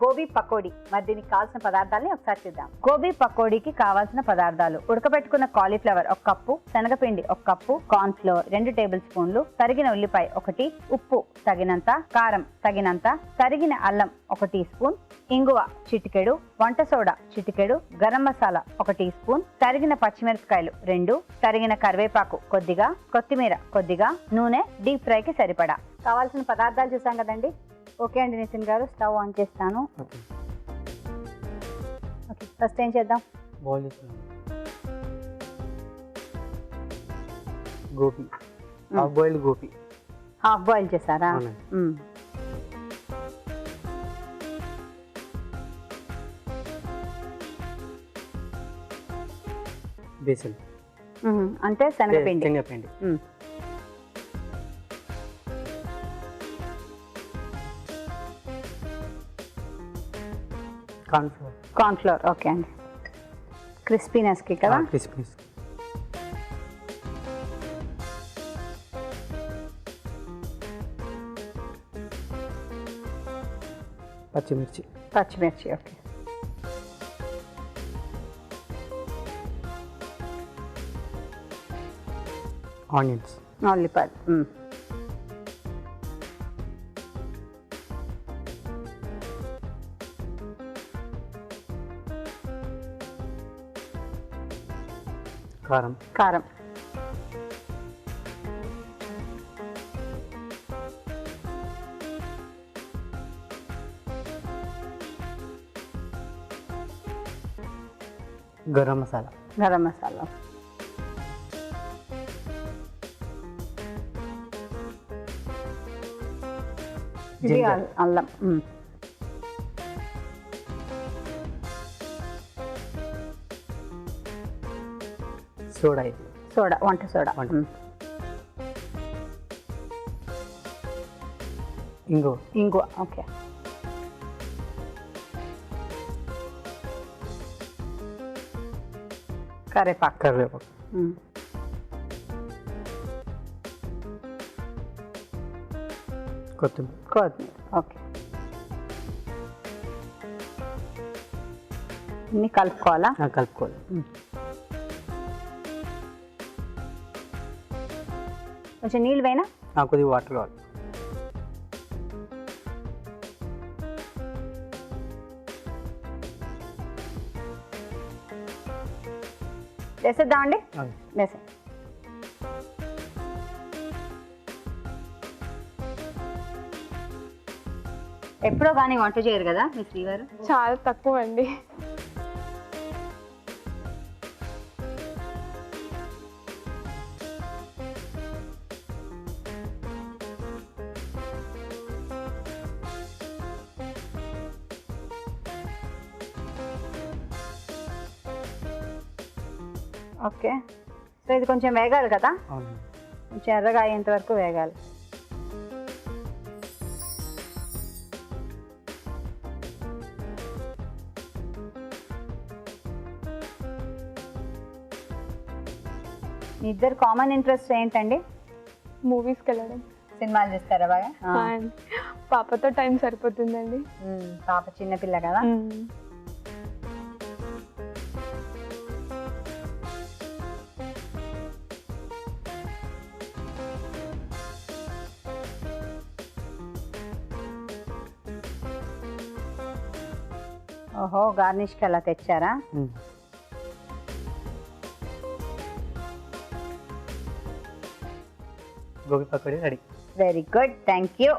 గోబీ పకోడీ. మరి దీనికి కావాల్సిన పదార్థాలని ఒకసారి చూద్దాం. గోబీ పకోడీకి కావాల్సిన పదార్థాలు: ఉడకబెట్టుకున్న కాలీఫ్లవర్ 1 కప్పు, శనగపిండి 1 కప్పు, కార్న్ ఫ్లోర్ 2 టేబుల్ స్పూన్లు, తరిగిన ఉల్లిపాయ 1, ఉప్పు తగినంత, కారం తగినంత, తరిగిన అల్లం 1 టీ స్పూన్, ఇంగువ చిటికెడు, వంట సోడా చిటికెడు, గరం మసాలా 1 టీ స్పూన్, తరిగిన పచ్చిమిరపకాయలు 2, తరిగిన కరివేపాకు కొద్దిగా, కొత్తిమీర కొద్దిగా, నూనె డీప్ ఫ్రైకి సరిపడా. కావాల్సిన పదార్థాలు చూసాం కదండి. ఓకే అండి నితిన్ గారు, స్టవ్ ఆన్ చేస్తాను. ఓకే, ఫస్ట్ ఏం చేద్దాం? Gobi, half boiled gobi. Half boil చేశారా? బేసన్ అంటే శనగపిండి. శనగపిండి. Corn flour. ఓకే అండి, క్రిస్పీనెస్కి కదా. క్రిస్పీనెస్. పచ్చిమిర్చి. పచ్చిమిర్చి. Okay, onions. ఉల్లిపాయలు. కారం. కారం. గరం మసాలా. గరం మసాలా. అల్లం. సోడా. సోడా, వంట సోడా. ఇంగువ. ఓకే, కరివేపాకు. కొత్తిమీర. ఓకే, ఇన్ని కలుపుకోవాలా? కలుపుకోవాలి. కొంచెం నీళ్ళు వేయనా? కొద్దిగా వాటర్ కావాలి. వేసేద్దామండి. వేసే. ఎప్పుడో కానీ వంట చేయరు కదా మీ శ్రీవారు? చాలా తక్కువ అండి. ఓకే, సో ఇది కొంచెం వేగాలి కదా. కొంచెం ఎర్రగా అయ్యేంత వరకు వేగాలి. మీ ఇద్దరు కామన్ ఇంట్రెస్ట్ ఏంటండి? మూవీస్కి వెళ్ళడం. సినిమాలు చూస్తారా బాగా? పాపతో టైం సరిపోతుందండి. పాప చిన్నపిల్ల కదా. ఓహో, గార్నిష్కి అలా తెచ్చారా? Gobi pakodi ready. Very good, thank you.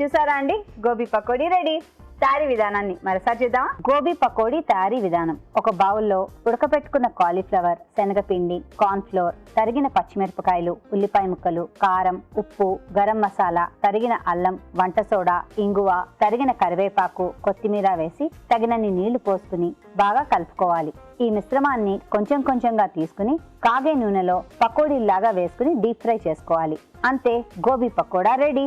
చూసారా అండి, గోబీ పకోడీ రెడీ. తయారీ విధానాన్ని మరోసారి చూద్దామా? గోబీ పకోడీ తయారీ విధానం: ఒక బౌల్లో ఉడకపెట్టుకున్న కాలీఫ్లవర్, శనగపిండి, కార్న్ ఫ్లోర్, తరిగిన పచ్చిమిరపకాయలు, ఉల్లిపాయ ముక్కలు, కారం, ఉప్పు, గరం మసాలా, తరిగిన అల్లం, వంట సోడా, ఇంగువ, తరిగిన కరివేపాకు, కొత్తిమీర వేసి తగినన్ని నీళ్లు పోసుకుని బాగా కలుపుకోవాలి. ఈ మిశ్రమాన్ని కొంచెం కొంచెంగా తీసుకుని కాగే నూనెలో పకోడీలాగా వేసుకుని డీప్ ఫ్రై చేసుకోవాలి. అంతే, గోబీ పకోడా రెడీ.